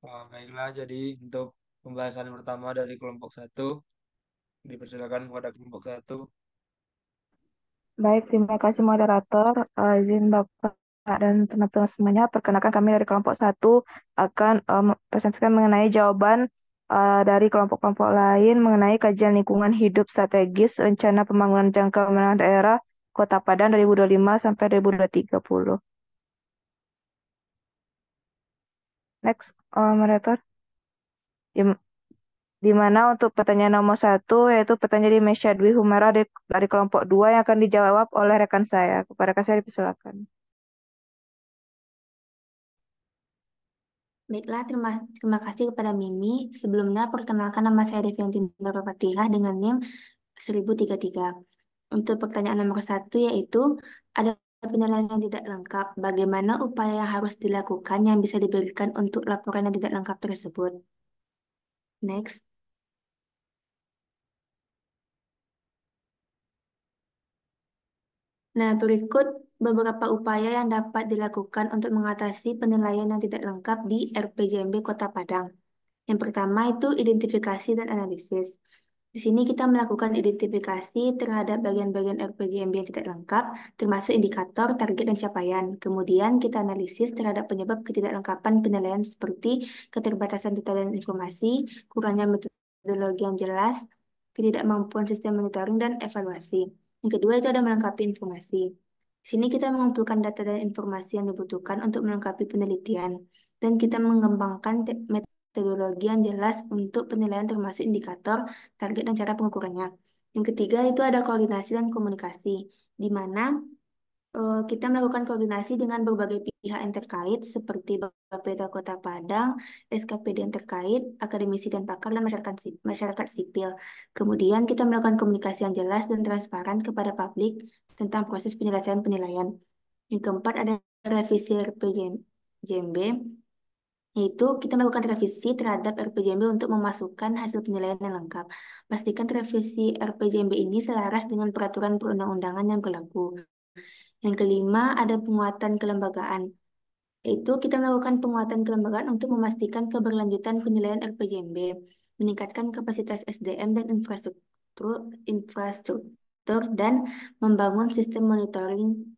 Baiklah, jadi untuk pembahasan pertama dari kelompok satu, dipersilakan kepada kelompok satu. Baik, terima kasih moderator. Izin Bapak dan teman-teman semuanya, perkenalkan kami dari kelompok satu akan presentasikan mengenai jawaban dari kelompok-kelompok lain mengenai kajian lingkungan hidup strategis rencana pembangunan jangka menengah daerah Kota Padang 2025 sampai 2030. Next, moderator. Di, di mana untuk pertanyaan nomor satu, yaitu pertanyaan di Mesya Dwi Humera dari kelompok dua yang akan dijawab oleh rekan saya. Kepada rekan saya dipersilakan. Baiklah, terima kasih kepada Mimi. Sebelumnya, perkenalkan nama saya Devianti Nurfatihah dengan NIM 1033. Untuk pertanyaan nomor satu yaitu, ada penilaian yang tidak lengkap. Bagaimana upaya yang harus dilakukan yang bisa diberikan untuk laporan yang tidak lengkap tersebut? Next. Nah, berikut beberapa upaya yang dapat dilakukan untuk mengatasi penilaian yang tidak lengkap di RPJMB Kota Padang. Yang pertama itu identifikasi dan analisis. Di sini kita melakukan identifikasi terhadap bagian-bagian RPJMB yang tidak lengkap, termasuk indikator, target, dan capaian. Kemudian kita analisis terhadap penyebab ketidaklengkapan penilaian seperti keterbatasan data dan informasi, kurangnya metodologi yang jelas, ketidakmampuan sistem monitoring, dan evaluasi. Yang kedua itu ada melengkapi informasi. Di sini kita mengumpulkan data dan informasi yang dibutuhkan untuk melengkapi penelitian, dan kita mengembangkan metodologi yang jelas untuk penilaian termasuk indikator, target, dan cara pengukurannya. Yang ketiga itu ada koordinasi dan komunikasi, di mana kita melakukan koordinasi dengan berbagai pihak yang terkait seperti Bapeda Kota Padang, SKPD yang terkait, akademisi dan pakar, dan masyarakat sipil. Kemudian kita melakukan komunikasi yang jelas dan transparan kepada publik tentang proses penyelesaian penilaian. Yang keempat ada revisi RPJMB, yaitu kita melakukan revisi terhadap RPJMB untuk memasukkan hasil penilaian yang lengkap. Pastikan revisi RPJMB ini selaras dengan peraturan perundang-undangan yang berlaku. Yang kelima, ada penguatan kelembagaan, yaitu kita melakukan penguatan kelembagaan untuk memastikan keberlanjutan penilaian RPJMB, meningkatkan kapasitas SDM dan infrastruktur dan membangun sistem monitoring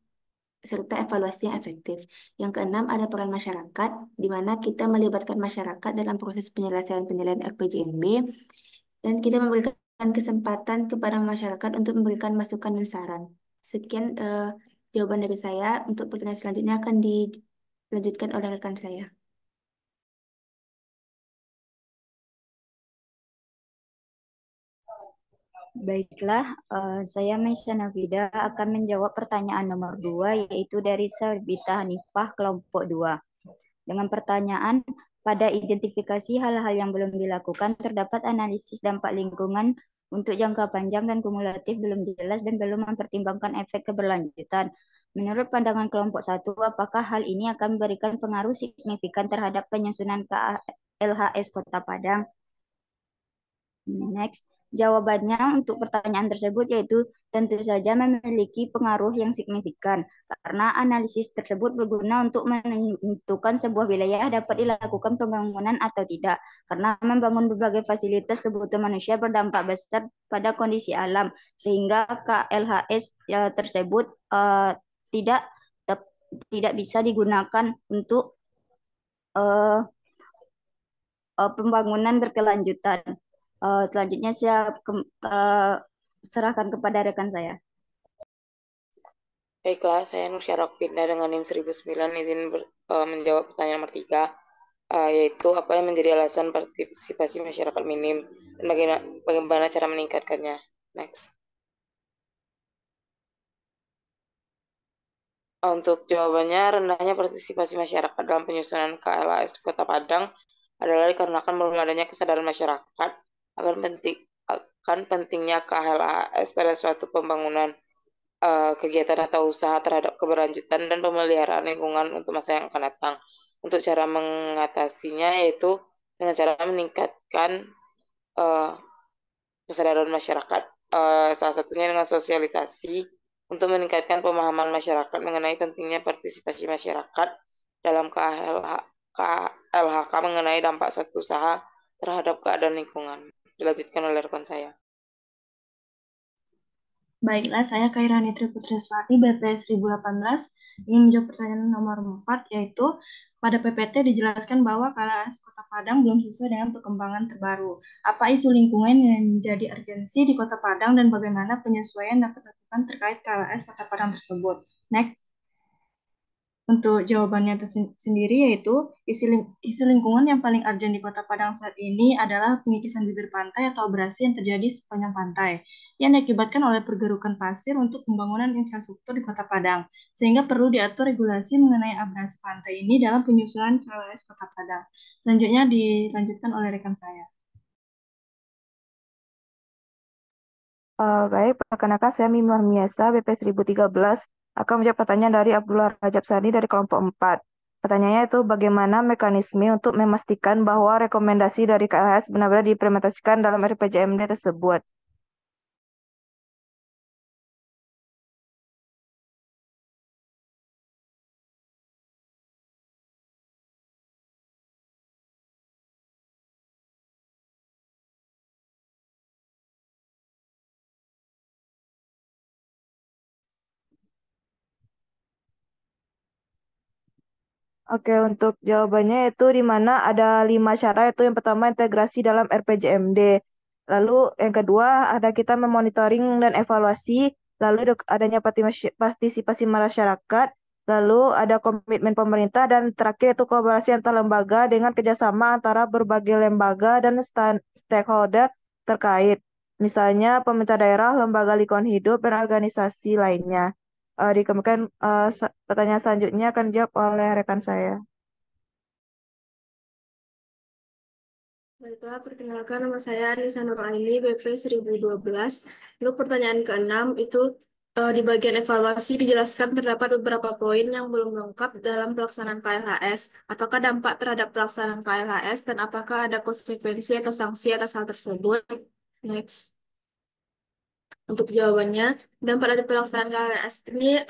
serta evaluasi yang efektif. Yang keenam, ada peran masyarakat, di mana kita melibatkan masyarakat dalam proses penyelesaian penilaian RPJMB, dan kita memberikan kesempatan kepada masyarakat untuk memberikan masukan dan saran. Sekian jawaban dari saya. Untuk pertanyaan selanjutnya akan dilanjutkan oleh rekan saya. Baiklah, saya Maisa Nafida akan menjawab pertanyaan nomor 2, yaitu dari Sabita Hanifah, kelompok 2. Dengan pertanyaan, pada identifikasi hal-hal yang belum dilakukan, terdapat analisis dampak lingkungan untuk jangka panjang dan kumulatif belum jelas dan belum mempertimbangkan efek keberlanjutan. Menurut pandangan kelompok 1, apakah hal ini akan memberikan pengaruh signifikan terhadap penyusunan KLHS Kota Padang? Next, jawabannya untuk pertanyaan tersebut yaitu tentu saja memiliki pengaruh yang signifikan karena analisis tersebut berguna untuk menentukan sebuah wilayah dapat dilakukan pembangunan atau tidak. Karena membangun berbagai fasilitas kebutuhan manusia berdampak besar pada kondisi alam sehingga KLHS tersebut tidak tidak bisa digunakan untuk uh, pembangunan berkelanjutan. Selanjutnya saya serahkan kepada rekan saya. Baiklah, saya Nursyah Rockfinda dengan NIM 1009 izin menjawab pertanyaan nomor 3, yaitu apa yang menjadi alasan partisipasi masyarakat minim dan bagaimana cara meningkatkannya. Next. Untuk jawabannya, rendahnya partisipasi masyarakat dalam penyusunan KLHS Kota Padang adalah dikarenakan belum adanya kesadaran masyarakat akan pentingnya KLHS pada suatu pembangunan, kegiatan atau usaha terhadap keberlanjutan dan pemeliharaan lingkungan untuk masa yang akan datang. Untuk cara mengatasinya yaitu dengan cara meningkatkan kesadaran masyarakat, salah satunya dengan sosialisasi untuk meningkatkan pemahaman masyarakat mengenai pentingnya partisipasi masyarakat dalam KLHK mengenai dampak suatu usaha terhadap keadaan lingkungan. Dilanjutkan oleh rekan saya. Baiklah, saya Kaira Nitri Putriswati, BPS 1018, ingin menjawab pertanyaan nomor 4, yaitu pada PPT dijelaskan bahwa KLHS Kota Padang belum sesuai dengan perkembangan terbaru. Apa isu lingkungan yang menjadi urgensi di Kota Padang dan bagaimana penyesuaian dapat dilakukan terkait KLHS Kota Padang tersebut? Next. Untuk jawabannya sendiri yaitu isu lingkungan yang paling urgent di Kota Padang saat ini adalah pengikisan bibir pantai atau abrasi yang terjadi sepanjang pantai yang diakibatkan oleh pergerukan pasir untuk pembangunan infrastruktur di Kota Padang, sehingga perlu diatur regulasi mengenai abrasi pantai ini dalam penyusunan KLHS Kota Padang. Selanjutnya dilanjutkan oleh rekan saya. Baik, perkenalkan saya Mimar Miasa, BP 1013, akan menjawab pertanyaan dari Abdullah Rajab Sani dari kelompok 4. Pertanyaannya itu bagaimana mekanisme untuk memastikan bahwa rekomendasi dari KLHS benar-benar diimplementasikan dalam RPJMD tersebut. Oke, untuk jawabannya itu di mana ada 5 cara, itu yang pertama integrasi dalam RPJMD. Lalu yang kedua ada kita memonitoring dan evaluasi, lalu adanya partisipasi masyarakat, lalu ada komitmen pemerintah, dan terakhir itu kolaborasi antar lembaga dengan kerjasama antara berbagai lembaga dan stakeholder terkait. Misalnya pemerintah daerah, lembaga lingkungan hidup, dan organisasi lainnya. Dikemukakan pertanyaan selanjutnya akan dijawab oleh rekan saya. Baiklah, perkenalkan nama saya Anissa Nuraini, BP 1012. Untuk pertanyaan ke-6 itu di bagian evaluasi dijelaskan terdapat beberapa poin yang belum lengkap dalam pelaksanaan KLHS. Apakah dampak terhadap pelaksanaan KLHS dan apakah ada konsekuensi atau sanksi atas hal tersebut? Next. Untuk jawabannya, dampak dari pelaksanaan KLHS ini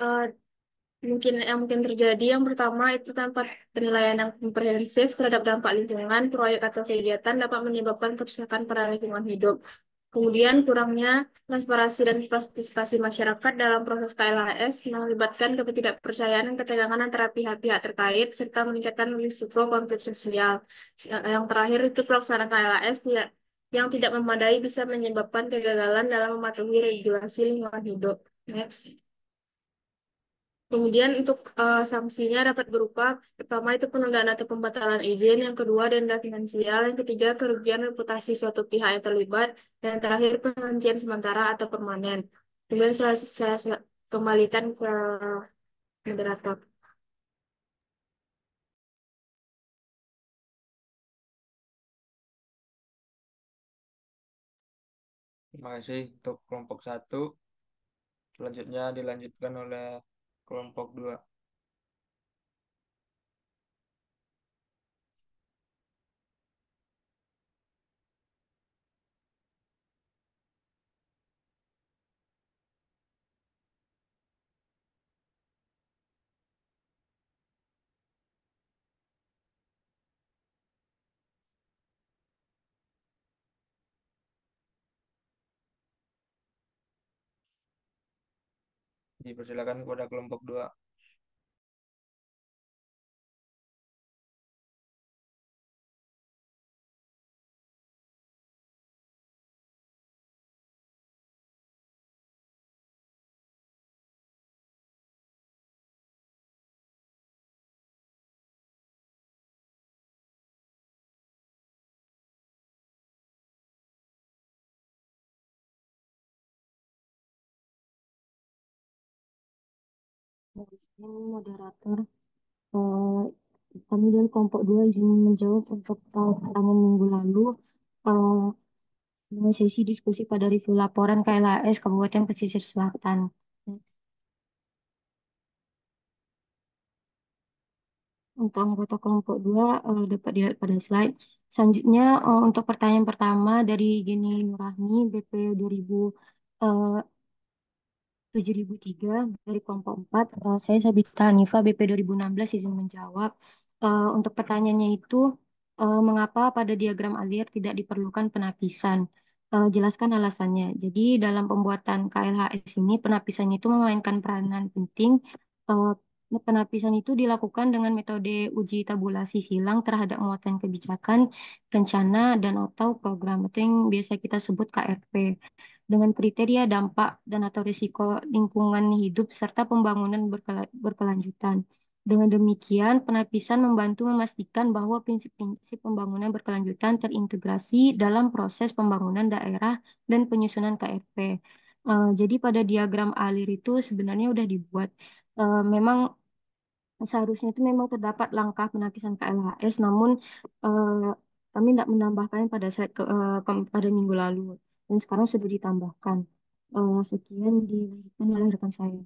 mungkin terjadi yang pertama itu tanpa penilaian yang komprehensif terhadap dampak lingkungan, proyek atau kegiatan dapat menyebabkan kerusakan pada lingkungan hidup. Kemudian kurangnya transparansi dan partisipasi masyarakat dalam proses KLHS mengakibatkan ketidakpercayaan dan ketegangan antara pihak-pihak terkait serta meningkatkan risiko konflik sosial. Yang terakhir itu pelaksanaan KLHS yang tidak memadai bisa menyebabkan kegagalan dalam mematuhi regulasi lingkungan hidup. Next. Kemudian untuk sanksinya dapat berupa pertama itu penundaan atau pembatalan izin, yang kedua denda finansial, yang ketiga kerugian reputasi suatu pihak yang terlibat, dan yang terakhir penghentian sementara atau permanen. Kemudian saya kembalikan ke moderator. Terima kasih untuk kelompok 1. Selanjutnya dilanjutkan oleh kelompok 2. Dipersilakan kepada kelompok 2. Ini moderator, eh, kami dari kelompok 2 izin menjawab untuk pertanyaan minggu lalu. Sesi diskusi pada review laporan KLHS Kabupaten Pesisir Selatan. Untuk anggota kelompok 2 dapat dilihat pada slide. Selanjutnya untuk pertanyaan pertama dari Jenny Nurahmi BP 7003 dari kelompok 4. Saya Sabita Hanifa BP 2016 izin menjawab. Untuk pertanyaannya itu, mengapa pada diagram alir tidak diperlukan penapisan? Jelaskan alasannya. Jadi dalam pembuatan KLHS ini, penapisan itu memainkan peranan penting. Eh, Penapisan itu dilakukan dengan metode uji tabulasi silang terhadap muatan kebijakan, rencana, dan atau program, atau yang biasa kita sebut KRP, dengan kriteria dampak dan atau risiko lingkungan hidup serta pembangunan berkelanjutan. Dengan demikian, penapisan membantu memastikan bahwa prinsip-prinsip pembangunan berkelanjutan terintegrasi dalam proses pembangunan daerah dan penyusunan KRP. Jadi pada diagram alir itu sebenarnya udah dibuat. Memang seharusnya itu memang terdapat langkah penapisan KLHS, namun eh, kami tidak menambahkan pada pada minggu lalu. Dan sekarang sudah ditambahkan. Sekian dilanjutkan oleh rekan saya.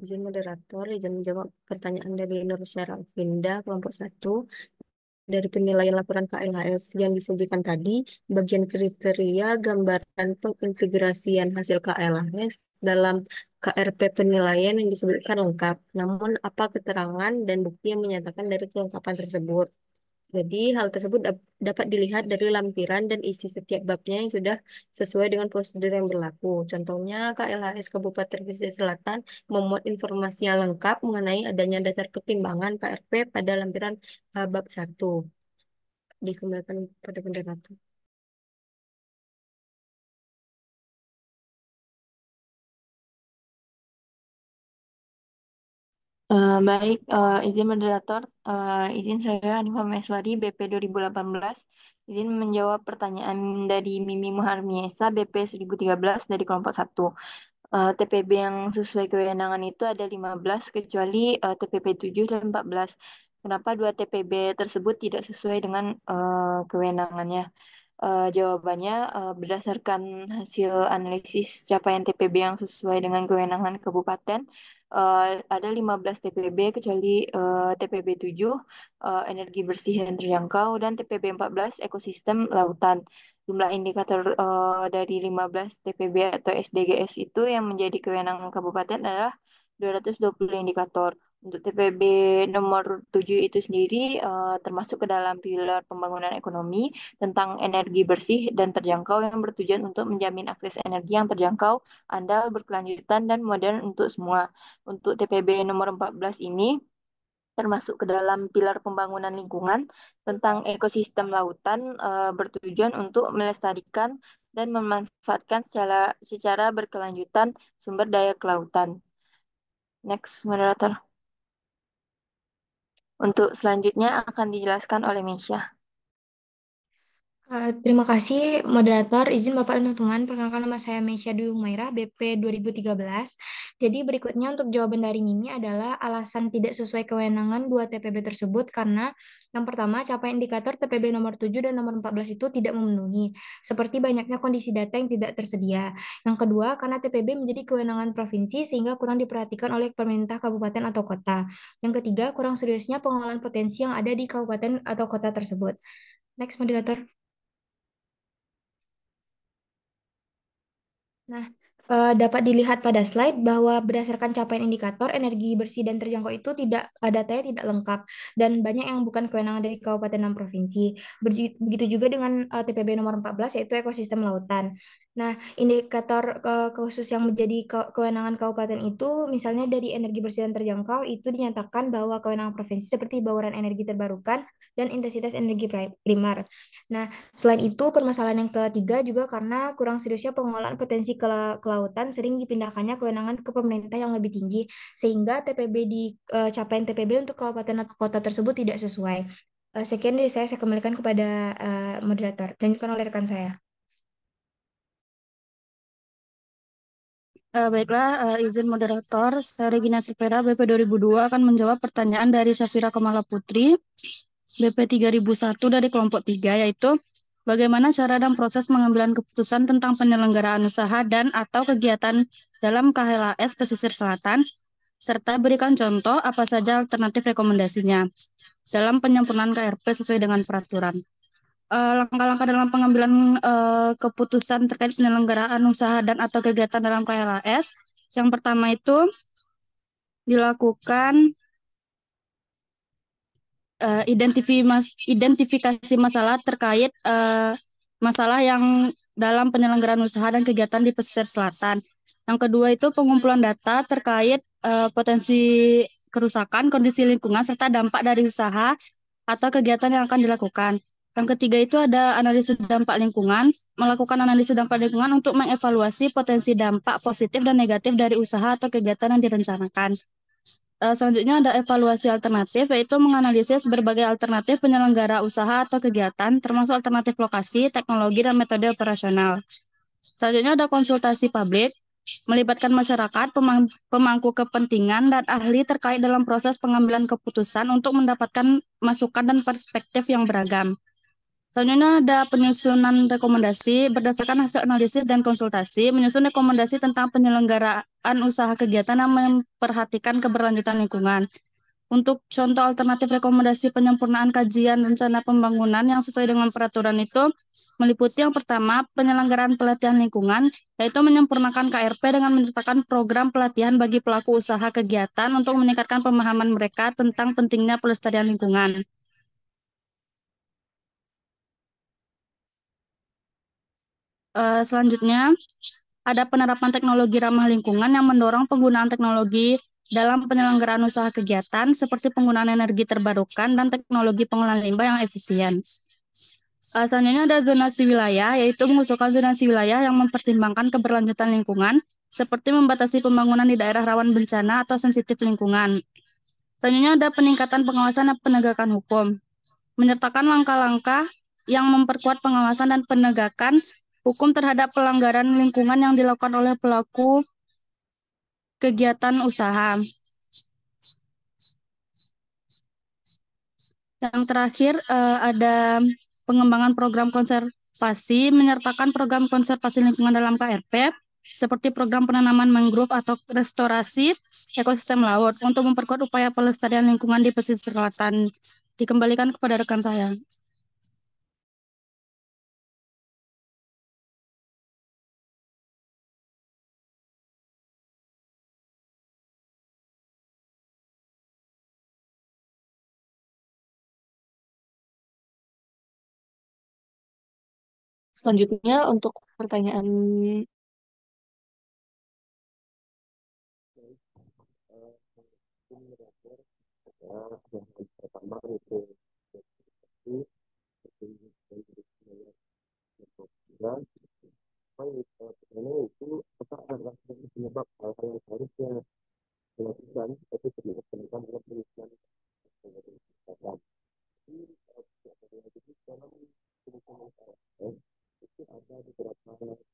Izin moderator, izin menjawab pertanyaan dari Nur Syara Finda, kelompok 1. Dari penilaian laporan KLHS yang disajikan tadi, bagian kriteria gambaran pengintegrasian hasil KLHS dalam KRP penilaian yang disebutkan lengkap. Namun, apa keterangan dan bukti yang menyatakan dari kelengkapan tersebut? Jadi, hal tersebut dapat dilihat dari lampiran dan isi setiap babnya yang sudah sesuai dengan prosedur yang berlaku. Contohnya, KLHS Kabupaten Pesisir Selatan memuat informasi yang lengkap mengenai adanya dasar pertimbangan KRP pada lampiran bab 1. Dikembalikan pada moderator. Baik, izin moderator, izin saya Hanifah Meswari, BP 2018, izin menjawab pertanyaan dari Mimi Muharmiesa, BP 1013 dari kelompok 1. TPB yang sesuai kewenangan itu ada 15, kecuali TPB 7 dan 14. Kenapa dua TPB tersebut tidak sesuai dengan kewenangannya? Jawabannya berdasarkan hasil analisis capaian TPB yang sesuai dengan kewenangan kabupaten, ada 15 TPB kecuali TPB 7 energi bersih dan terjangkau, dan TPB 14 ekosistem lautan. Jumlah indikator dari 15 TPB atau SDGs itu yang menjadi kewenangan kabupaten adalah 220 indikator. Untuk TPB nomor 7 itu sendiri termasuk ke dalam pilar pembangunan ekonomi tentang energi bersih dan terjangkau yang bertujuan untuk menjamin akses energi yang terjangkau, andal, berkelanjutan, dan modern untuk semua. Untuk TPB nomor 14 ini termasuk ke dalam pilar pembangunan lingkungan tentang ekosistem lautan, bertujuan untuk melestarikan dan memanfaatkan secara berkelanjutan sumber daya kelautan. Next, moderator. Untuk selanjutnya akan dijelaskan oleh Misha. Terima kasih, moderator. Izin Bapak dan teman-teman, perkenalkan nama saya Meisya Dwi Humaira, BP 2013. Jadi berikutnya untuk jawaban dari Mimi adalah alasan tidak sesuai kewenangan dua TPB tersebut karena yang pertama, capaian indikator TPB nomor 7 dan nomor 14 itu tidak memenuhi, seperti banyaknya kondisi data yang tidak tersedia. Yang kedua, karena TPB menjadi kewenangan provinsi sehingga kurang diperhatikan oleh pemerintah kabupaten atau kota. Yang ketiga, kurang seriusnya pengelolaan potensi yang ada di kabupaten atau kota tersebut. Next, moderator. Nah, dapat dilihat pada slide bahwa berdasarkan capaian indikator energi bersih dan terjangkau itu datanya tidak lengkap dan banyak yang bukan kewenangan dari kabupaten dan provinsi. Begitu juga dengan TPB nomor 14 yaitu ekosistem lautan. Nah, indikator khusus yang menjadi kewenangan kabupaten itu misalnya dari energi bersih dan terjangkau itu dinyatakan bahwa kewenangan provinsi seperti bauran energi terbarukan dan intensitas energi primer. Nah, selain itu, permasalahan yang ketiga juga karena kurang seriusnya pengelolaan potensi kelautan sering dipindahkannya kewenangan ke pemerintah yang lebih tinggi, sehingga TPB capaian TPB untuk kabupaten atau kota tersebut tidak sesuai. Sekian dari saya kembalikan kepada moderator. Lanjutkan oleh rekan saya. Baiklah, izin moderator, saya Regina Silvera, BP 2002 akan menjawab pertanyaan dari Syafira Kamala Putri, BP 3001 dari kelompok 3, yaitu bagaimana cara dan proses pengambilan keputusan tentang penyelenggaraan usaha dan atau kegiatan dalam KHLAS Pesisir Selatan, serta berikan contoh apa saja alternatif rekomendasinya dalam penyempurnaan KRP sesuai dengan peraturan. Langkah-langkah dalam pengambilan keputusan terkait penyelenggaraan usaha dan atau kegiatan dalam KLAS. Yang pertama itu dilakukan identifikasi masalah terkait masalah yang dalam penyelenggaraan usaha dan kegiatan di pesisir selatan. Yang kedua itu pengumpulan data terkait potensi kerusakan, kondisi lingkungan, serta dampak dari usaha atau kegiatan yang akan dilakukan. Yang ketiga itu ada analisis dampak lingkungan, melakukan analisis dampak lingkungan untuk mengevaluasi potensi dampak positif dan negatif dari usaha atau kegiatan yang direncanakan. Selanjutnya ada evaluasi alternatif, yaitu menganalisis berbagai alternatif penyelenggara usaha atau kegiatan, termasuk alternatif lokasi, teknologi, dan metode operasional. Selanjutnya ada konsultasi publik, melibatkan masyarakat, pemangku kepentingan, dan ahli terkait dalam proses pengambilan keputusan untuk mendapatkan masukan dan perspektif yang beragam. Selanjutnya ada penyusunan rekomendasi berdasarkan hasil analisis dan konsultasi, menyusun rekomendasi tentang penyelenggaraan usaha kegiatan yang memperhatikan keberlanjutan lingkungan. Untuk contoh alternatif rekomendasi penyempurnaan kajian rencana pembangunan yang sesuai dengan peraturan itu meliputi yang pertama, penyelenggaraan pelatihan lingkungan, yaitu menyempurnakan KRP dengan menyertakan program pelatihan bagi pelaku usaha kegiatan untuk meningkatkan pemahaman mereka tentang pentingnya pelestarian lingkungan. Selanjutnya, ada penerapan teknologi ramah lingkungan yang mendorong penggunaan teknologi dalam penyelenggaraan usaha kegiatan seperti penggunaan energi terbarukan dan teknologi pengolahan limbah yang efisien. Selanjutnya ada zonasi wilayah, yaitu mengusulkan zonasi wilayah yang mempertimbangkan keberlanjutan lingkungan seperti membatasi pembangunan di daerah rawan bencana atau sensitif lingkungan. Selanjutnya ada peningkatan pengawasan dan penegakan hukum, menyertakan langkah-langkah yang memperkuat pengawasan dan penegakan hukum terhadap pelanggaran lingkungan yang dilakukan oleh pelaku kegiatan usaha. Yang terakhir ada pengembangan program konservasi, menyertakan program konservasi lingkungan dalam KRP, seperti program penanaman mangrove atau restorasi ekosistem laut untuk memperkuat upaya pelestarian lingkungan di pesisir selatan. Dikembalikan kepada rekan saya. Selanjutnya untuk pertanyaan pertama itu itu apa adalah penyebab hal-hal yang harusnya dilakukan tapi tidak dilakukan dalam penelitian itu ada beberapa tahapan.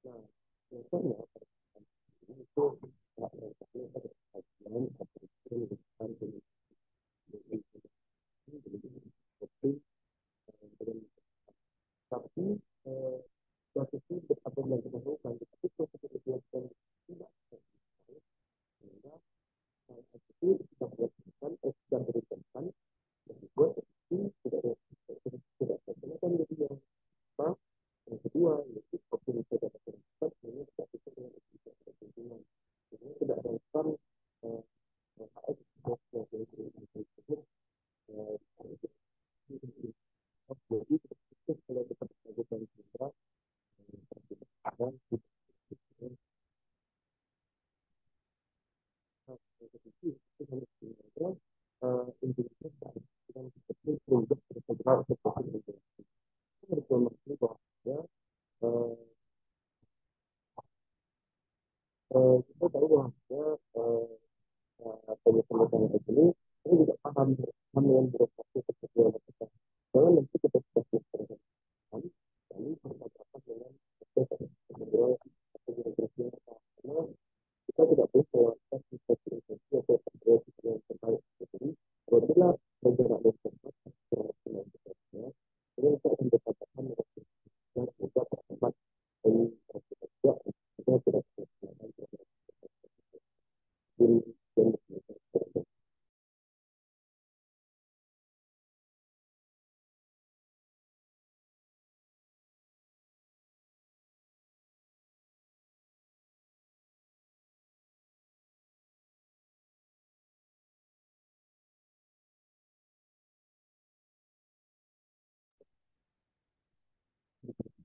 Nah, biasanya itu tapi proses itu berapa yang dilakukan, tapi proses itu dilakukan tidak sehingga itu kita lakukan dan berikan dan juga itu tidak terlalu lebih yang apa yang kedua yaitu oportunitas dapat terdapat ini tidak bisa dengan kepentingan ini tidak relevan HX yang boleh tersebut jadi kalau kita melakukan juga ada Indonesia dan seperti produk tersebar seperti itu. Itu berarti bahwa kita tahu bahwa penelitian ini juga paham dengan birokrasi tersebut. Jangan nanti kita berpikir dan ini berkaitan dengan diri dan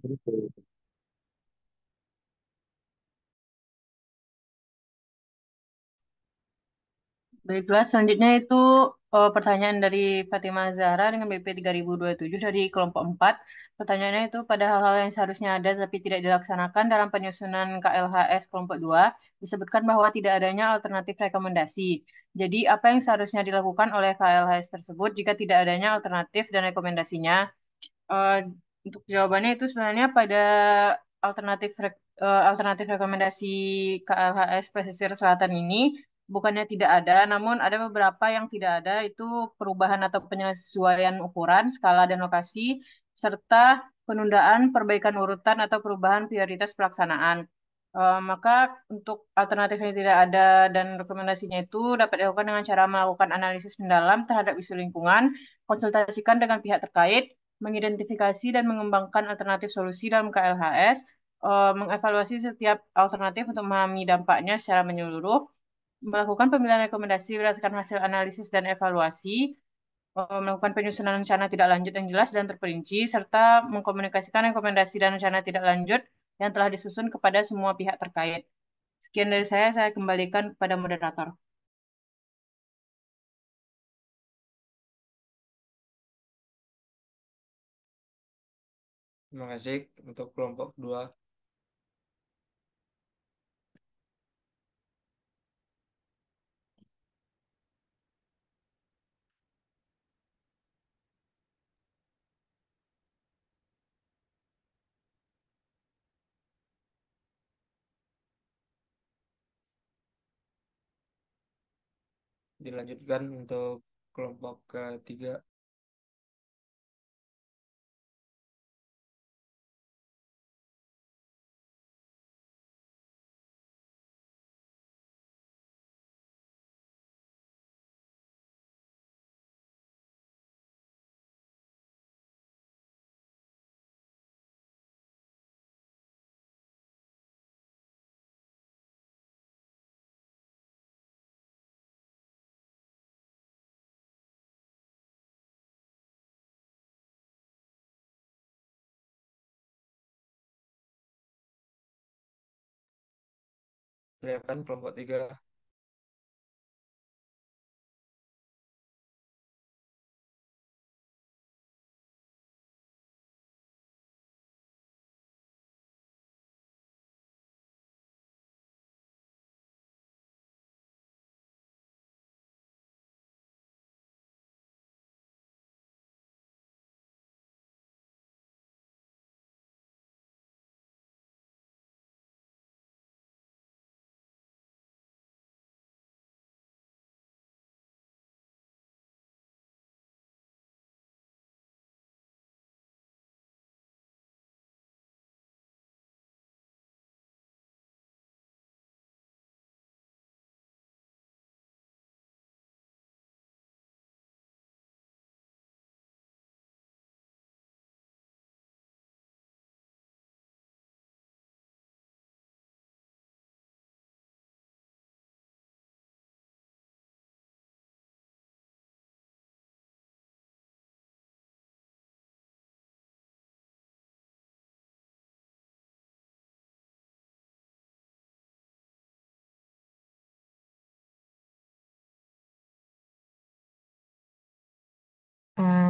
berikut. Baiklah, selanjutnya itu pertanyaan dari Fatimah Zahra dengan BP 3027 dari kelompok 4. Pertanyaannya itu pada hal-hal yang seharusnya ada tapi tidak dilaksanakan dalam penyusunan KLHS kelompok 2 disebutkan bahwa tidak adanya alternatif rekomendasi. Jadi, apa yang seharusnya dilakukan oleh KLHS tersebut jika tidak adanya alternatif dan rekomendasinya? Eh, untuk jawabannya itu sebenarnya pada alternatif rekomendasi KLHS pesisir selatan ini bukannya tidak ada, namun ada beberapa yang tidak ada, itu perubahan atau penyesuaian ukuran, skala dan lokasi, serta penundaan, perbaikan urutan atau perubahan prioritas pelaksanaan. Maka untuk alternatif yang tidak ada dan rekomendasinya itu dapat dilakukan dengan cara melakukan analisis mendalam terhadap isu lingkungan, konsultasikan dengan pihak terkait, mengidentifikasi dan mengembangkan alternatif solusi dalam KLHS, mengevaluasi setiap alternatif untuk memahami dampaknya secara menyeluruh, melakukan pemilihan rekomendasi berdasarkan hasil analisis dan evaluasi, melakukan penyusunan rencana tidak lanjut yang jelas dan terperinci, serta mengkomunikasikan rekomendasi dan rencana tidak lanjut yang telah disusun kepada semua pihak terkait. Sekian dari saya kembalikan kepada moderator. Terima kasih untuk kelompok 2. Dilanjutkan untuk kelompok ketiga. Silakan kelompok 3.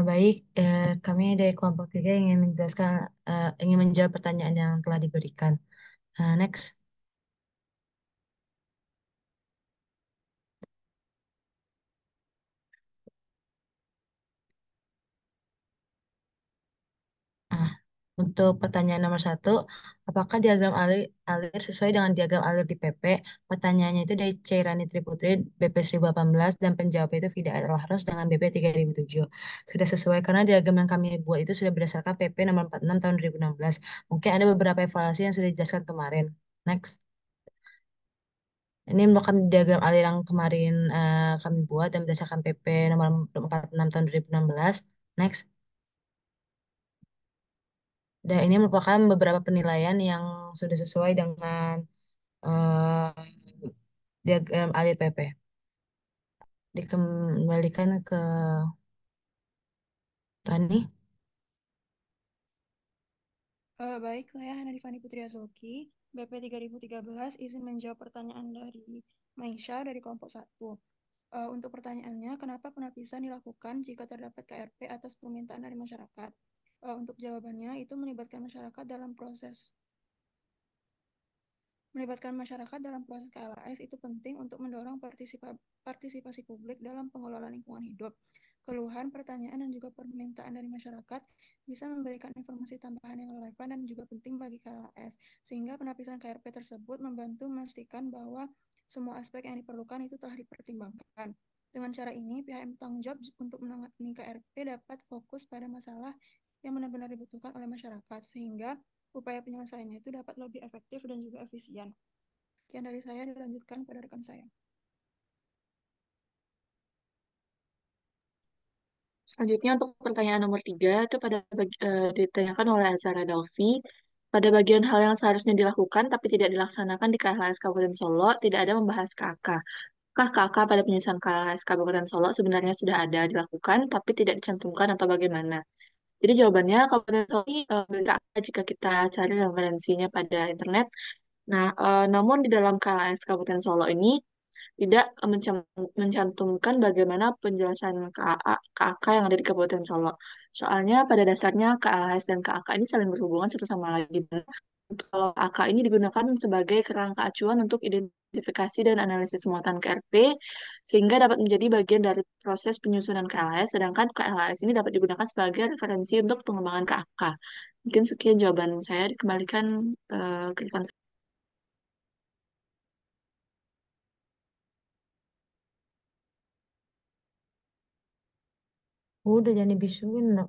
Baik, kami dari kelompok 3 ingin menjelaskan, ingin menjawab pertanyaan yang telah diberikan. Next. Ah, untuk pertanyaan nomor 1, apakah diagram alir sesuai dengan diagram alir di PP? Pertanyaannya itu dari Cairani Triputri, BP 1018, dan penjawab itu Fida Al-Harus dengan BP 3007. Sudah sesuai karena diagram yang kami buat itu sudah berdasarkan PP nomor 46 tahun 2016. Mungkin ada beberapa evaluasi yang sudah dijelaskan kemarin. Next. Ini merupakan diagram alir yang kemarin kami buat dan berdasarkan PP nomor 46 tahun 2016. Next. Dan ini merupakan beberapa penilaian yang sudah sesuai dengan diagram alir PP. Dikembalikan ke Rani. Baik, saya Hanifani Putri Azoki, BP 3013, izin menjawab pertanyaan dari Maisha dari kelompok 1. Untuk pertanyaannya, kenapa penapisan dilakukan jika terdapat KRP atas permintaan dari masyarakat? Untuk jawabannya, itu melibatkan masyarakat dalam proses KLHS itu penting untuk mendorong partisipasi publik dalam pengelolaan lingkungan hidup. Keluhan, pertanyaan, dan juga permintaan dari masyarakat bisa memberikan informasi tambahan yang relevan dan juga penting bagi KLHS, sehingga penapisan KRP tersebut membantu memastikan bahwa semua aspek yang diperlukan itu telah dipertimbangkan. Dengan cara ini, pihak yang bertanggung jawab untuk menangani KRP dapat fokus pada masalah yang benar-benar dibutuhkan oleh masyarakat, sehingga upaya penyelesaiannya itu dapat lebih efektif dan juga efisien. Sekian dari saya, dilanjutkan pada rekan saya. Selanjutnya untuk pertanyaan nomor 3 itu ditanyakan oleh Azhara Daufi. Pada bagian hal yang seharusnya dilakukan tapi tidak dilaksanakan di KLHS Kabupaten Solo, tidak ada membahas KK. Apakah KK pada penyusunan KLHS Kabupaten Solo sebenarnya sudah ada dilakukan tapi tidak dicantumkan atau bagaimana? Jadi jawabannya Kabupaten Solo ini KK jika kita cari referensinya pada internet. Nah, namun di dalam KLHS Kabupaten Solo ini tidak mencantumkan bagaimana penjelasan KAK yang ada di Kabupaten Solo. Soalnya pada dasarnya KLHS dan KAK ini saling berhubungan satu sama lain. Kalau KAK ini digunakan sebagai kerangka acuan untuk identifikasi dan analisis muatan KRP, sehingga dapat menjadi bagian dari proses penyusunan KLHS, sedangkan KLHS ini dapat digunakan sebagai referensi untuk pengembangan KAK. Mungkin sekian jawaban saya, dikembalikan ke rekan saya. Udah jangan dibisuin, no.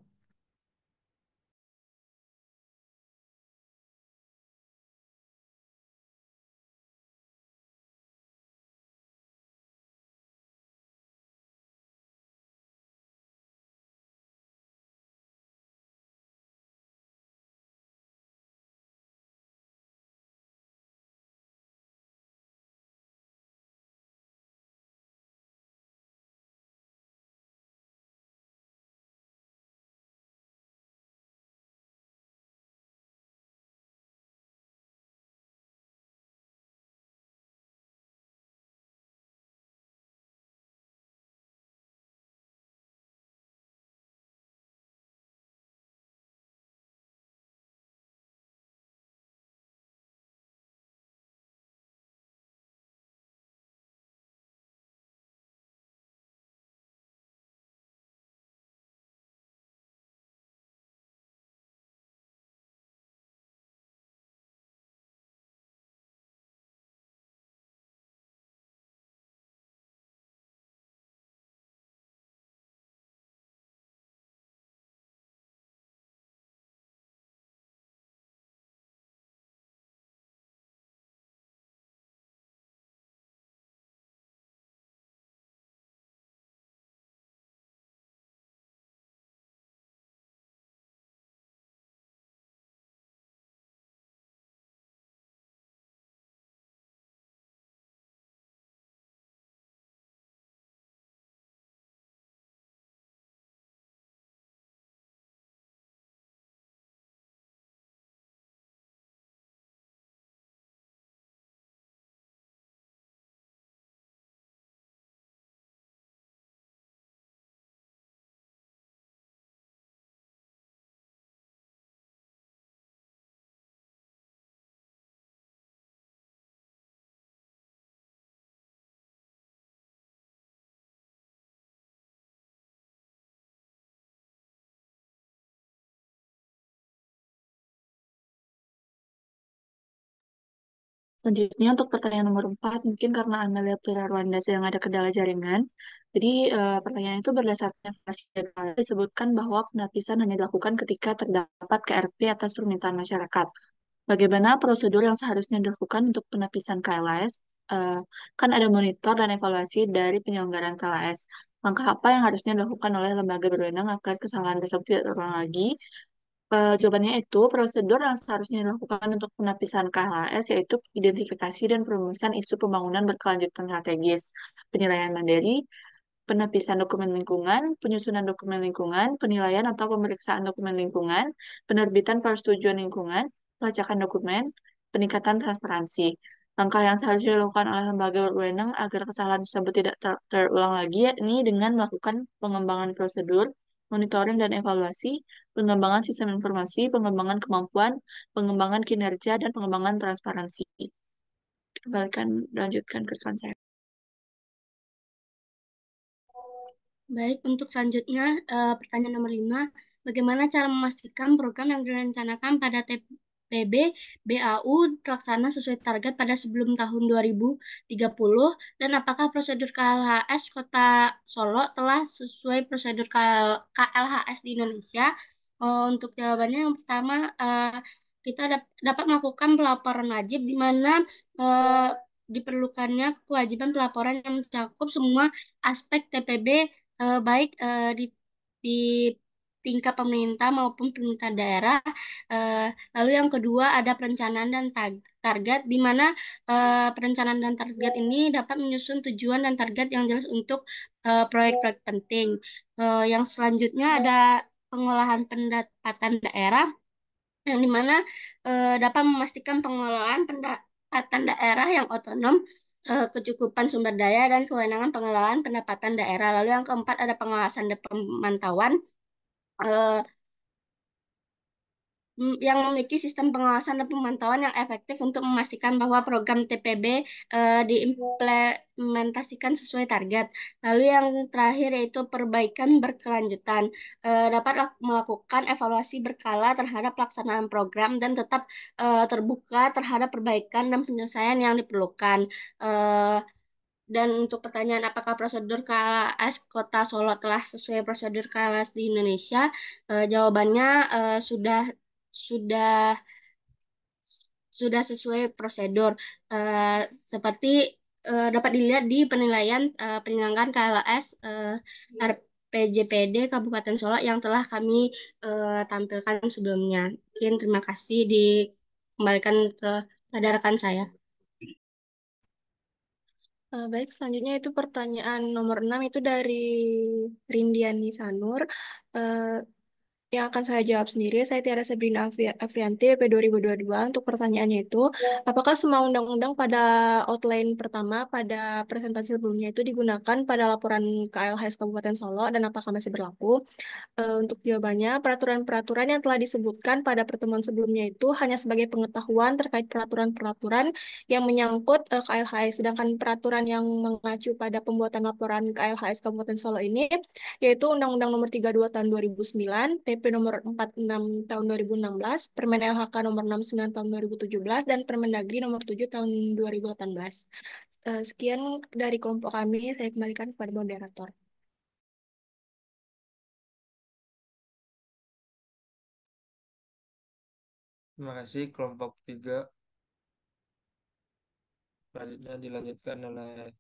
Selanjutnya untuk pertanyaan nomor 4, mungkin karena Amelia Rwanda sedang ada kendala jaringan. Jadi pertanyaan itu berdasarkan evaluasi disebutkan bahwa penapisan hanya dilakukan ketika terdapat KRP atas permintaan masyarakat. Bagaimana prosedur yang seharusnya dilakukan untuk penapisan KLHS eh, kan ada monitor dan evaluasi dari penyelenggaraan KLAS. Langkah apa yang harusnya dilakukan oleh lembaga berwenang agar kesalahan tersebut tidak terulang lagi? Jawabannya itu, prosedur yang seharusnya dilakukan untuk penapisan KLAS yaitu identifikasi dan perumusan isu pembangunan berkelanjutan strategis, penilaian mandiri, penapisan dokumen lingkungan, penyusunan dokumen lingkungan, penilaian atau pemeriksaan dokumen lingkungan, penerbitan persetujuan lingkungan, pelacakan dokumen, peningkatan transparansi. Langkah yang seharusnya dilakukan oleh lembaga berwenang agar kesalahan tersebut tidak terulang lagi, yakni dengan melakukan pengembangan prosedur, monitoring dan evaluasi, pengembangan sistem informasi, pengembangan kemampuan, pengembangan kinerja, dan pengembangan transparansi. Kembalikan, lanjutkan ke rekan saya. Baik, untuk selanjutnya pertanyaan nomor 5. Bagaimana cara memastikan program yang direncanakan pada TPB BAU terlaksana sesuai target pada sebelum tahun 2030 dan apakah prosedur KLHS Kota Solo telah sesuai prosedur KLHS di Indonesia? Untuk jawabannya yang pertama, kita dapat melakukan pelaporan wajib di mana eh, diperlukannya kewajiban pelaporan yang mencakup semua aspek TPB baik di tingkat pemerintah maupun pemerintah daerah. Eh, Lalu yang kedua ada perencanaan dan target, di mana perencanaan dan target ini dapat menyusun tujuan dan target yang jelas untuk proyek-proyek penting. Yang selanjutnya ada pengolahan pendapatan daerah, yang dimana dapat memastikan pengelolaan pendapatan daerah yang otonom, kecukupan sumber daya, dan kewenangan pengelolaan pendapatan daerah. Lalu yang keempat ada pengawasan dan pemantauan, eh, yang memiliki sistem pengawasan dan pemantauan yang efektif untuk memastikan bahwa program TPB diimplementasikan sesuai target. Lalu yang terakhir yaitu perbaikan berkelanjutan. Dapat melakukan evaluasi berkala terhadap pelaksanaan program dan tetap terbuka terhadap perbaikan dan penyelesaian yang diperlukan. Eh, dan untuk pertanyaan apakah prosedur KLAS Kota Solo telah sesuai prosedur KLAS di Indonesia, jawabannya sudah sudah sesuai prosedur. Seperti dapat dilihat di penilaian penyelenggaraan KLAS RPJPD Kabupaten Solo yang telah kami tampilkan sebelumnya. Mungkin terima kasih, dikembalikan kepada rekan saya. Baik, selanjutnya itu pertanyaan nomor 6 itu dari Rindiani Sanur. Eh, yang akan saya jawab sendiri, saya Tiara Sabrina Afrianti, BP 2022. Untuk pertanyaannya itu, apakah semua undang-undang pada outline pertama pada presentasi sebelumnya itu digunakan pada laporan KLHS Kabupaten Solo dan apakah masih berlaku? Untuk jawabannya, peraturan-peraturan yang telah disebutkan pada pertemuan sebelumnya itu hanya sebagai pengetahuan terkait peraturan-peraturan yang menyangkut KLHS, sedangkan peraturan yang mengacu pada pembuatan laporan KLHS Kabupaten Solo ini yaitu Undang-Undang Nomor 32 Tahun 2009, PP Nomor 46 Tahun 2016, Permen LHK Nomor 69 Tahun 2017, dan Permendagri Nomor 7 Tahun 2018. Sekian dari kelompok kami, saya kembalikan kepada moderator. Terima kasih kelompok 3. Selanjutnya dilanjutkan oleh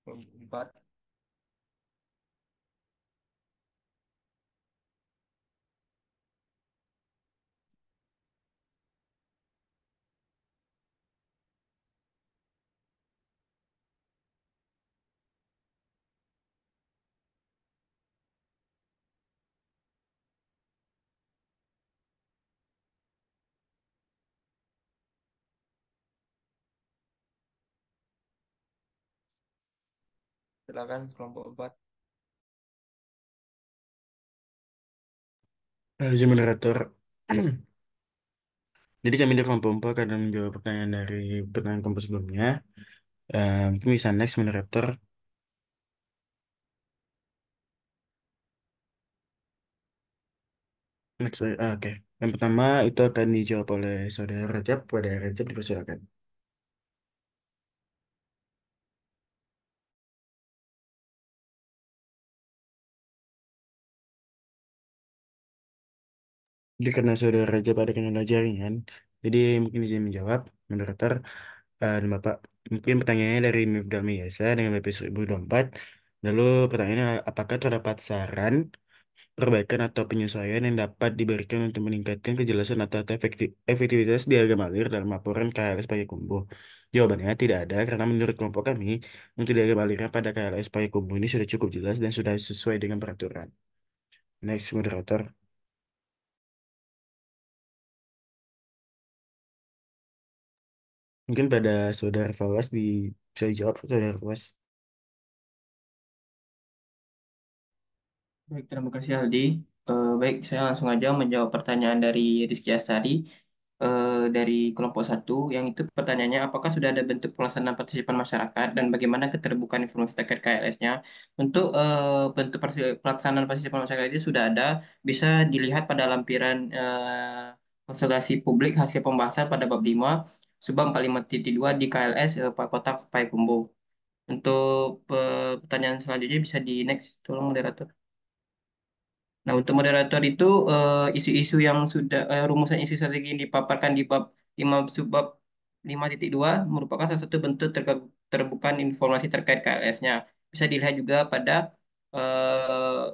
kelompok 4. Silakan kelompok 4. Izin moderator. Jadi kami dari kelompok 4 akan menjawab pertanyaan dari pertanyaan kelompok sebelumnya. Mungkin bisa next moderator. Next, oke. Yang pertama itu akan dijawab oleh saudara Rajab. Pada Rajab dipersilakan. Jadi karena saudara Rajab ada kendala jaringan, jadi mungkin izin menjawab moderator dan Bapak. Mungkin pertanyaannya dari Mifdal Yasa dengan BP 1024. Lalu pertanyaannya, apakah terdapat saran, perbaikan atau penyesuaian yang dapat diberikan untuk meningkatkan kejelasan atau efektivitas diagram alir dalam laporan KLS Payakumbuh? Jawabannya tidak ada, karena menurut kelompok kami, untuk diagram alirnya pada KLS Payakumbuh ini sudah cukup jelas dan sudah sesuai dengan peraturan. Next, moderator. Mungkin pada saudara Fawas bisa dijawab, saudara Fawas. Baik, terima kasih Aldi. Baik, saya langsung aja menjawab pertanyaan dari Rizky Asari dari kelompok satu. Yang itu pertanyaannya, apakah sudah ada bentuk pelaksanaan partisipan masyarakat dan bagaimana keterbukaan informasi terkait KLS-nya? Untuk bentuk pelaksanaan partisipan masyarakat ini sudah ada, bisa dilihat pada lampiran konsultasi publik hasil pembahasan pada bab 5, subbab 45.2 di KLS Pak Kota Payakumbuh. Untuk pertanyaan selanjutnya bisa di next, tolong moderator. Nah, untuk moderator itu isu-isu yang sudah rumusan isu strategi yang dipaparkan di bab 5 subbab 5.2 merupakan salah satu bentuk terbukaan informasi terkait KLS-nya. Bisa dilihat juga pada eh,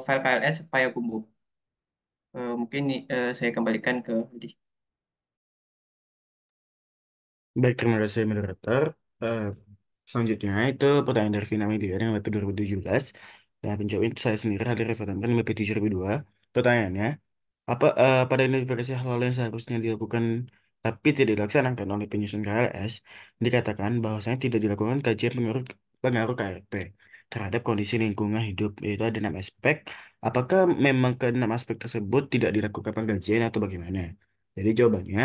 file KLS Payakumbuh. Mungkin saya kembalikan ke Aldi. Baik, terima kasih moderator. Eh, Selanjutnya itu pertanyaan dari Vina Media yang BP 2017. Dan penjawab itu saya sendiri hadir referensi BP 7002. Pertanyaannya, pada identifikasi hal-hal yang seharusnya dilakukan tapi tidak dilaksanakan oleh penyusun KLS, dikatakan bahwasanya tidak dilakukan kajian pengaruh KRP terhadap kondisi lingkungan hidup, yaitu ada 6 aspek. Apakah memang ke 6 aspek tersebut tidak dilakukan pengkajian atau bagaimana? Jadi jawabannya,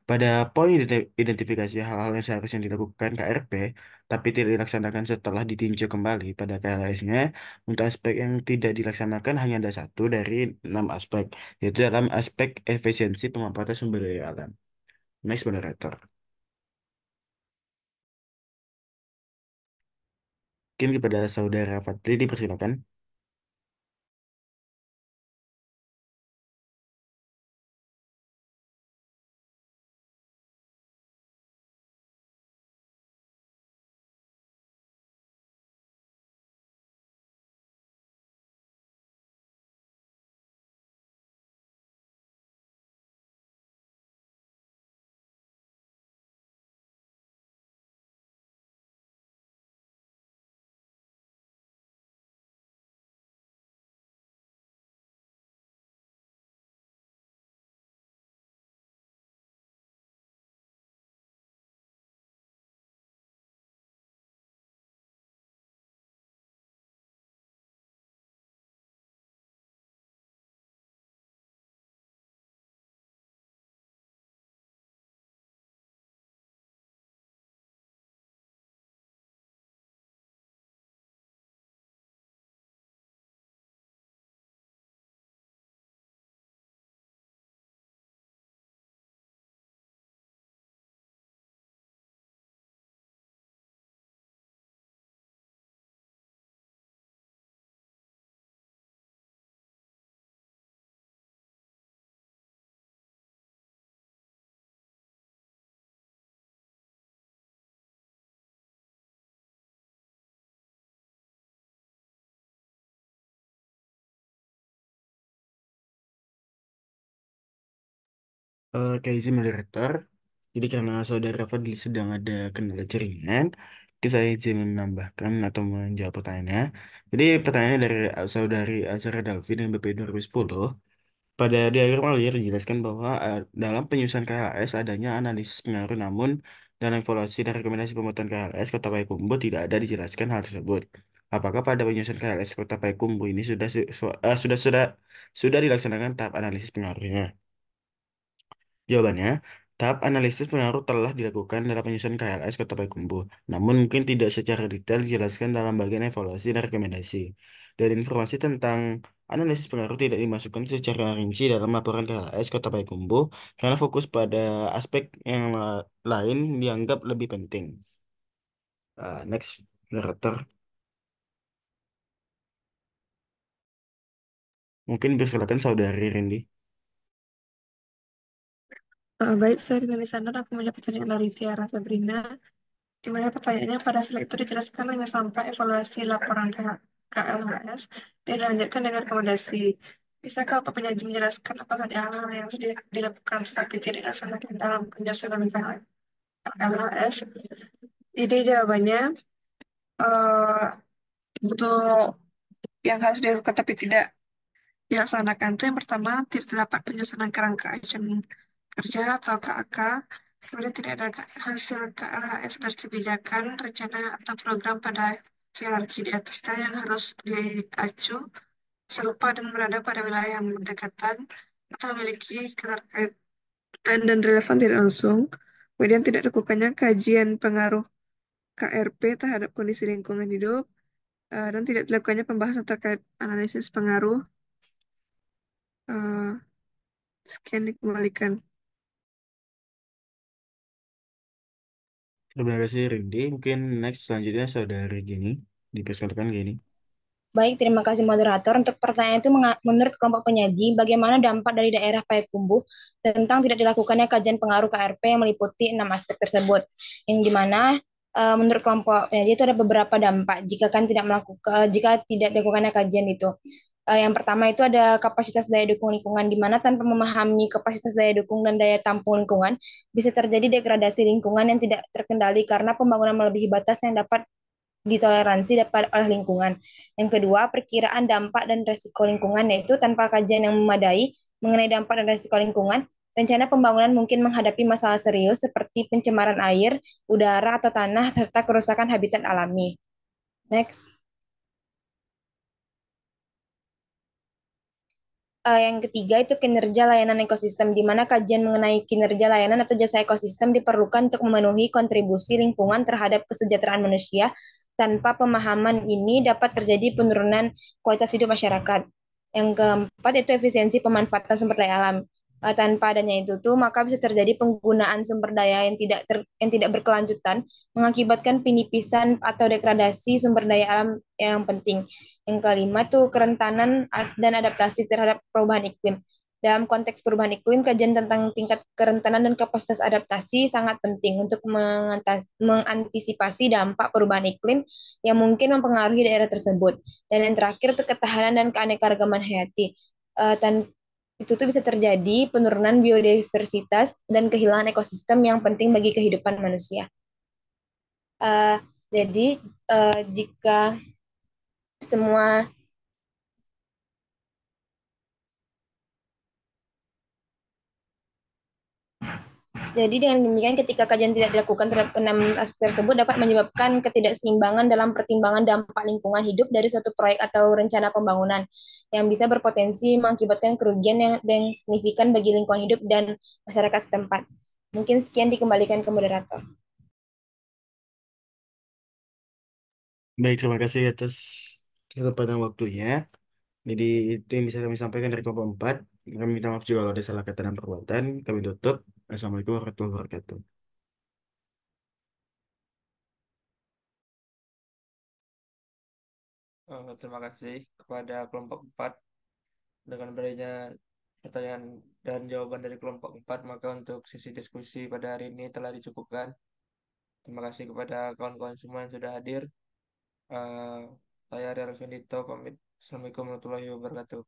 pada poin identifikasi hal-hal yang seharusnya dilakukan KRP, tapi tidak dilaksanakan setelah ditinjau kembali pada KLS-nya, untuk aspek yang tidak dilaksanakan hanya ada satu dari 6 aspek, yaitu dalam aspek efisiensi pemanfaatan sumber daya alam. Next, moderator. Mungkin kepada saudara Fadli dipersilakan. Oke, izin moderator. Jadi karena saudara Fadli sedang ada kendala jaringan, jadi saya izin menambahkan atau menjawab pertanyaannya. Jadi pertanyaannya dari saudari Azhar Dalvin yang BP 2010. Pada diagram alir dijelaskan bahwa dalam penyusunan KLS adanya analisis pengaruh, namun dalam evaluasi dan rekomendasi pembuatan KLS Kota Payakumbuh tidak ada dijelaskan hal tersebut. Apakah pada penyusunan KLS Kota Payakumbuh ini sudah dilaksanakan tahap analisis pengaruhnya? Jawabannya, tahap analisis pengaruh telah dilakukan dalam penyusunan KLS Kota Payakumbuh, namun mungkin tidak secara detail dijelaskan dalam bagian evaluasi dan rekomendasi. Dan informasi tentang analisis pengaruh tidak dimasukkan secara rinci dalam laporan KLS Kota Payakumbuh karena fokus pada aspek yang lain dianggap lebih penting. Next, moderator. Mungkin persilakan saudari Rindi. Baik, saya dengan listener aku punya pertanyaan dari Tiara Sabrina. di mana pertanyaannya pada slide itu dijelaskan hanya sampai evaluasi laporan KLHS dan dilanjutkan dengan rekomendasi. Bisakah Pak Penyaji menjelaskan apa saja hal yang harus dilakukan tetapi tidak dilaksanakan dalam penyusunan KLHS? Jadi jawabannya eh, untuk yang harus dilakukan tapi tidak dilaksanakan itu yang pertama tidak terdapat penyusunan kerangka action kerja atau KAK, kemudian tidak ada hasil KLHS dan kebijakan, rencana atau program pada hierarki di atasnya yang harus diacu, serupa dan berada pada wilayah yang berdekatan atau memiliki keterkaitan dan relevan tidak langsung. Kemudian tidak lakukannya kajian pengaruh KRP terhadap kondisi lingkungan hidup, dan tidak dilakukannya pembahasan terkait analisis pengaruh. Eh, Sekian dikembalikan. Terima kasih Rindy. Mungkin next selanjutnya saudari Gini. Dipersilakan Gini. Baik, terima kasih moderator. Untuk pertanyaan itu, menurut kelompok penyaji, bagaimana dampak dari daerah Payakumbuh tentang tidak dilakukannya kajian pengaruh KRP yang meliputi 6 aspek tersebut, yang dimana menurut kelompok penyaji itu ada beberapa dampak jika tidak dilakukannya kajian itu. Yang pertama itu ada kapasitas daya dukung lingkungan, di mana tanpa memahami kapasitas daya dukung dan daya tampung lingkungan, bisa terjadi degradasi lingkungan yang tidak terkendali karena pembangunan melebihi batas yang dapat ditoleransi dapat oleh lingkungan. Yang kedua, perkiraan dampak dan resiko lingkungan, yaitu tanpa kajian yang memadai mengenai dampak dan resiko lingkungan, rencana pembangunan mungkin menghadapi masalah serius seperti pencemaran air, udara, atau tanah, serta kerusakan habitat alami. Next. Yang ketiga itu kinerja layanan ekosistem, di mana kajian mengenai kinerja layanan atau jasa ekosistem diperlukan untuk memenuhi kontribusi lingkungan terhadap kesejahteraan manusia. Tanpa pemahaman ini dapat terjadi penurunan kualitas hidup masyarakat. Yang keempat itu efisiensi pemanfaatan sumber daya alam. Tanpa adanya itu maka bisa terjadi penggunaan sumber daya yang tidak berkelanjutan, mengakibatkan penipisan atau degradasi sumber daya alam yang penting. Yang kelima tuh kerentanan dan adaptasi terhadap perubahan iklim. Dalam konteks perubahan iklim, kajian tentang tingkat kerentanan dan kapasitas adaptasi sangat penting untuk mengantisipasi dampak perubahan iklim yang mungkin mempengaruhi daerah tersebut. Dan yang terakhir itu ketahanan dan keanekaragaman hayati. Itu tuh bisa terjadi penurunan biodiversitas dan kehilangan ekosistem yang penting bagi kehidupan manusia. Jadi jika semua Jadi dengan demikian ketika kajian tidak dilakukan terhadap keenam aspek tersebut dapat menyebabkan ketidakseimbangan dalam pertimbangan dampak lingkungan hidup dari suatu proyek atau rencana pembangunan yang bisa berpotensi mengakibatkan kerugian yang signifikan bagi lingkungan hidup dan masyarakat setempat. Mungkin sekian dikembalikan ke moderator. Baik, terima kasih atas kesempatan waktunya. Jadi itu yang bisa kami sampaikan dari kelompok 4. Kami minta maaf juga kalau ada salah kata dan perbuatan. Kami tutup. Assalamualaikum warahmatullahi wabarakatuh. Terima kasih kepada kelompok 4. Dengan berakhirnya pertanyaan dan jawaban dari kelompok 4, maka untuk sesi diskusi pada hari ini telah dicukupkan. Terima kasih kepada kawan-kawan semua yang sudah hadir. Saya Rial Sundito pamit. Assalamualaikum warahmatullahi wabarakatuh.